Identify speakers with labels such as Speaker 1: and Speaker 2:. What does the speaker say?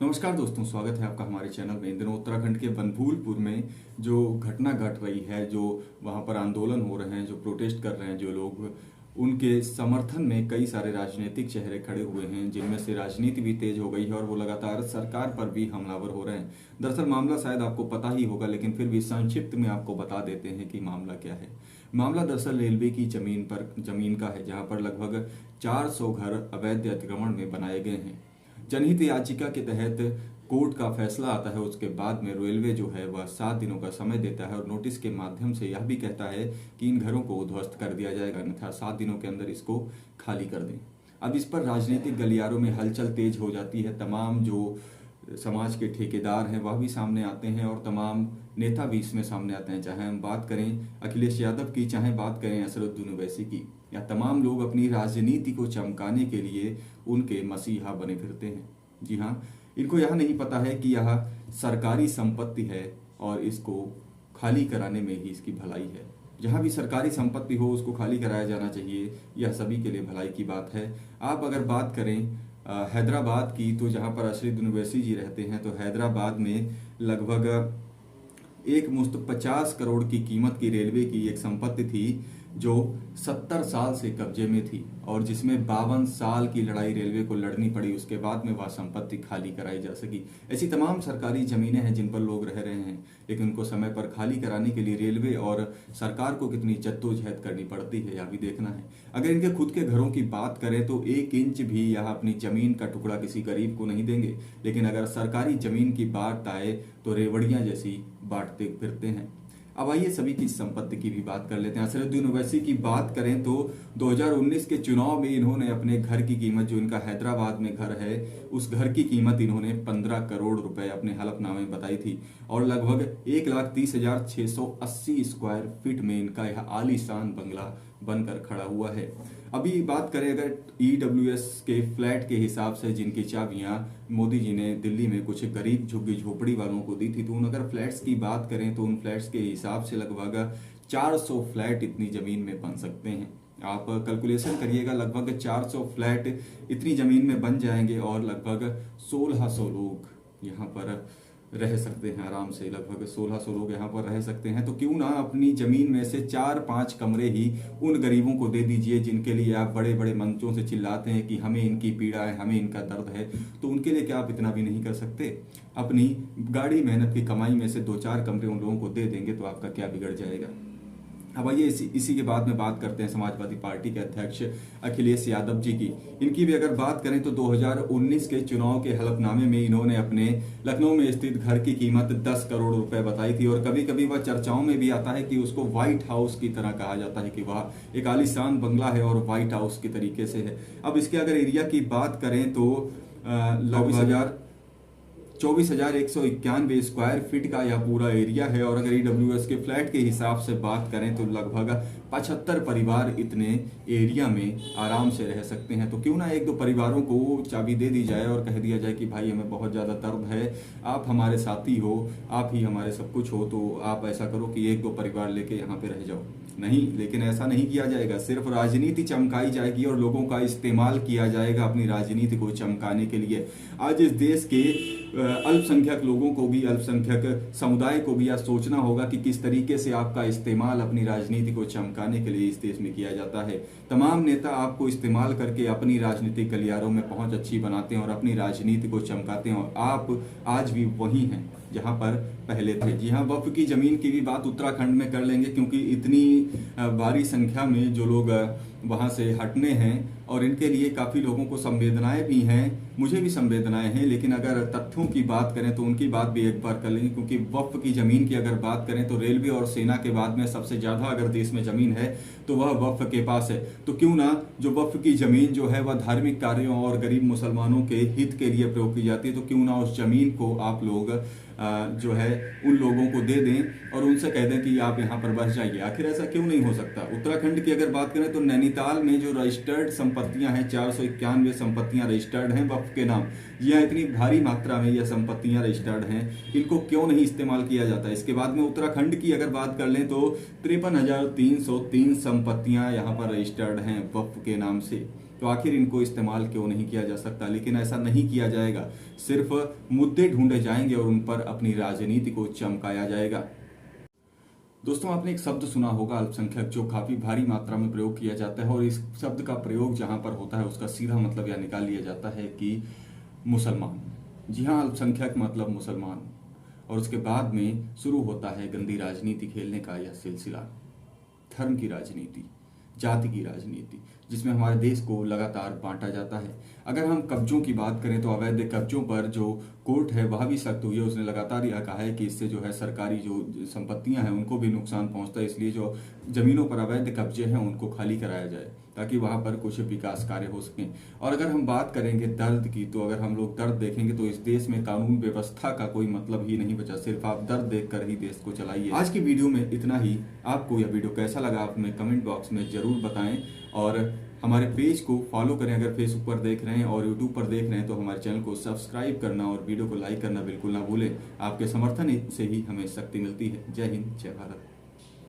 Speaker 1: नमस्कार दोस्तों, स्वागत है आपका हमारे चैनल में। इन दिनों उत्तराखंड के बनभूलपुर में जो घटना घट रही है, जो वहाँ पर आंदोलन हो रहे हैं, जो प्रोटेस्ट कर रहे हैं जो लोग, उनके समर्थन में कई सारे राजनीतिक चेहरे खड़े हुए हैं, जिनमें से राजनीति भी तेज हो गई है और वो लगातार सरकार पर भी हमलावर हो रहे हैं। दरअसल मामला शायद आपको पता ही होगा, लेकिन फिर भी संक्षिप्त में आपको बता देते हैं कि मामला क्या है। मामला दरअसल रेलवे की जमीन का है, जहाँ पर लगभग 400 घर अवैध अतिक्रमण में बनाए गए हैं। जनहित याचिका के तहत कोर्ट का फैसला आता है, उसके बाद में रेलवे जो है वह 7 दिनों का समय देता है और नोटिस के माध्यम से यह भी कहता है कि इन घरों को ध्वस्त कर दिया जाएगा, अन्यथा 7 दिनों के अंदर इसको खाली कर दें। अब इस पर राजनीतिक गलियारों में हलचल तेज हो जाती है। तमाम जो समाज के ठेकेदार हैं वह भी सामने आते हैं और तमाम नेता भी इसमें सामने आते हैं। चाहे हम बात करें अखिलेश यादव की, चाहे बात करें असदुद्दीन ओवैसी की, या तमाम लोग अपनी राजनीति को चमकाने के लिए उनके मसीहा बने फिरते हैं। जी हाँ, इनको यह नहीं पता है कि यह सरकारी संपत्ति है और इसको खाली कराने में ही इसकी भलाई है। जहाँ भी सरकारी संपत्ति हो उसको खाली कराया जाना चाहिए, यह सभी के लिए भलाई की बात है। आप अगर बात करें हैदराबाद की, तो जहाँ पर असदुद्दीन ओवैसी जी रहते हैं, तो हैदराबाद में लगभग एक मुश्त 50 करोड़ की कीमत की रेलवे की एक संपत्ति थी जो 70 साल से कब्जे में थी और जिसमें 52 साल की लड़ाई रेलवे को लड़नी पड़ी, उसके बाद में वह संपत्ति खाली कराई जा सकी। ऐसी तमाम सरकारी जमीनें हैं जिन पर लोग रह रहे हैं, लेकिन उनको समय पर खाली कराने के लिए रेलवे और सरकार को कितनी जद्दोजहद करनी पड़ती है, यह भी देखना है। अगर इनके खुद के घरों की बात करें तो 1 इंच भी यह अपनी जमीन का टुकड़ा किसी गरीब को नहीं देंगे, लेकिन अगर सरकारी जमीन की बात आए तो रेवड़ियां जैसी बांटते फिरते हैं। अब आइए सभी की संपत्ति की भी बात कर लेते हैं। असदुद्दीन ओवैसी की बात करें तो 2019 के चुनाव में इन्होंने अपने घर की कीमत, जो इनका हैदराबाद में घर है, उस घर की कीमत इन्होंने 15 करोड़ रुपए अपने हलफनामे में बताई थी और लगभग 1,30,680 स्क्वायर फीट में इनका यह आलीशान बंगला बनकर खड़ा हुआ है। अभी बात करें अगर EWS के फ्लैट के हिसाब से, जिनकी चाबियां मोदी जी ने दिल्ली में कुछ गरीब झुग्गी झोपड़ी वालों को दी थी, तो उन अगर फ्लैट्स की बात करें तो उन फ्लैट्स के हिसाब से लगभग 400 फ्लैट इतनी जमीन में बन सकते हैं। आप कैलकुलेशन करिएगा, लगभग 400 फ्लैट इतनी जमीन में बन जाएंगे और लगभग 1600 लोग यहाँ पर रह सकते हैं आराम से। लगभग 1600 लोग यहाँ पर रह सकते हैं। तो क्यों ना अपनी जमीन में से 4-5 कमरे ही उन गरीबों को दे दीजिए जिनके लिए आप बड़े बड़े मंचों से चिल्लाते हैं कि हमें इनकी पीड़ा है, हमें इनका दर्द है। तो उनके लिए क्या आप इतना भी नहीं कर सकते? अपनी गाड़ी मेहनत की कमाई में से 2-4 कमरे उन लोगों को दे देंगे तो आपका क्या बिगड़ जाएगा? अब आइए इसी के बाद में बात करते हैं समाजवादी पार्टी के अध्यक्ष अखिलेश यादव जी की। इनकी भी अगर बात करें तो 2019 के चुनाव के हलफनामे में इन्होंने अपने लखनऊ में स्थित घर की कीमत 10 करोड़ रुपए बताई थी और कभी कभी वह चर्चाओं में भी आता है कि उसको व्हाइट हाउस की तरह कहा जाता है कि वह एक आलीशान बंगला है और व्हाइट हाउस की तरीके से है। अब इसके अगर एरिया की बात करें तो लगभग 24,191 स्क्वायर फीट का यह पूरा एरिया है और अगर EWS के फ्लैट के हिसाब से बात करें तो लगभग 75 परिवार इतने एरिया में आराम से रह सकते हैं। तो क्यों ना 1-2 परिवारों को चाबी दे दी जाए और कह दिया जाए कि भाई हमें बहुत ज़्यादा दर्द है, आप हमारे साथी हो, आप ही हमारे सब कुछ हो, तो आप ऐसा करो कि 1-2 परिवार लेके यहाँ पे रह जाओ। नहीं, लेकिन ऐसा नहीं किया जाएगा। सिर्फ राजनीति चमकाई जाएगी और लोगों का इस्तेमाल किया जाएगा अपनी राजनीति को चमकाने के लिए। आज इस देश के अल्पसंख्यक लोगों को भी, अल्पसंख्यक समुदाय को भी यह सोचना होगा कि किस तरीके से आपका इस्तेमाल अपनी राजनीति को चमकाने के लिए इस देश में किया जाता है। तमाम नेता आपको इस्तेमाल करके अपनी राजनीतिक गलियारों में पहुंच अच्छी बनाते हैं और अपनी राजनीति को चमकाते हैं और आप आज भी वही हैं जहां पर पहले थे। जी हाँ, वक्फ की जमीन की भी बात उत्तराखंड में कर लेंगे, क्योंकि इतनी भारी संख्या में जो लोग वहां से हटने हैं और इनके लिए काफ़ी लोगों को संवेदनाएं भी हैं, मुझे भी संवेदनाएं हैं, लेकिन अगर तथ्यों की बात करें तो उनकी बात भी एक बार कर लेंगे। क्योंकि वक्फ की ज़मीन की अगर बात करें तो रेलवे और सेना के बाद में सबसे ज़्यादा अगर देश में ज़मीन है तो वह वक्फ के पास है। तो क्यों ना जो वक्फ की ज़मीन जो है वह धार्मिक कार्यों और गरीब मुसलमानों के हित के लिए प्रयोग की जाती है, तो क्यों ना उस ज़मीन को आप लोग जो है उन लोगों को दे दें और उनसे कह दें कि आप यहाँ पर बस जाइए। आखिर ऐसा क्यों नहीं हो सकता? उत्तराखंड की अगर बात करें तो नैनीताल में जो रजिस्टर्ड संपत्तियां हैं, 491 संपत्तियां रजिस्टर्ड हैं वक्फ के नाम। यह इतनी भारी मात्रा में यह संपत्तियां रजिस्टर्ड हैं, इनको क्यों नहीं इस्तेमाल किया जाता? इसके बाद में उत्तराखंड की अगर बात कर लें तो 53,303 संपत्तियां यहाँ पर रजिस्टर्ड हैं वक्फ के नाम से। तो आखिर इनको इस्तेमाल क्यों नहीं किया जा सकता। लेकिन ऐसा नहीं किया जाएगा, सिर्फ मुद्दे ढूंढे जाएंगे और उन पर अपनी राजनीति को चमकाया जाएगा। दोस्तों, आपने एक शब्द सुना होगा अल्पसंख्यक, जो काफी भारी मात्रा में प्रयोग किया जाता है और इस शब्द का प्रयोग जहां पर होता है उसका सीधा मतलब यह निकाल लिया जाता है कि मुसलमान। जी हाँ, अल्पसंख्यक मतलब मुसलमान। और उसके बाद में शुरू होता है गंदी राजनीति खेलने का यह सिलसिला, धर्म की राजनीति, जाति की राजनीति, जिसमें हमारे देश को लगातार बांटा जाता है। अगर हम कब्जों की बात करें तो अवैध कब्जों पर जो कोर्ट है वह भी सख्त हुई है। उसने लगातार यह कहा है कि इससे जो है सरकारी जो संपत्तियां हैं उनको भी नुकसान पहुंचता है, इसलिए जो जमीनों पर अवैध कब्जे हैं उनको खाली कराया जाए ताकि वहां पर कुछ विकास कार्य हो सकें। और अगर हम बात करेंगे दर्द की, तो अगर हम लोग दर्द देखेंगे तो इस देश में कानून व्यवस्था का कोई मतलब ही नहीं बचा, सिर्फ आप दर्द देखकर ही देश को चलाइए। आज की वीडियो में इतना ही। आपको यह वीडियो कैसा लगा आप हमें कमेंट बॉक्स में जरूर बताएं और हमारे पेज को फॉलो करें। अगर फेसबुक पर देख रहे हैं और यूट्यूब पर देख रहे हैं तो हमारे चैनल को सब्सक्राइब करना और वीडियो को लाइक करना बिल्कुल ना भूलें। आपके समर्थन से ही हमें शक्ति मिलती है। जय हिंद, जय भारत।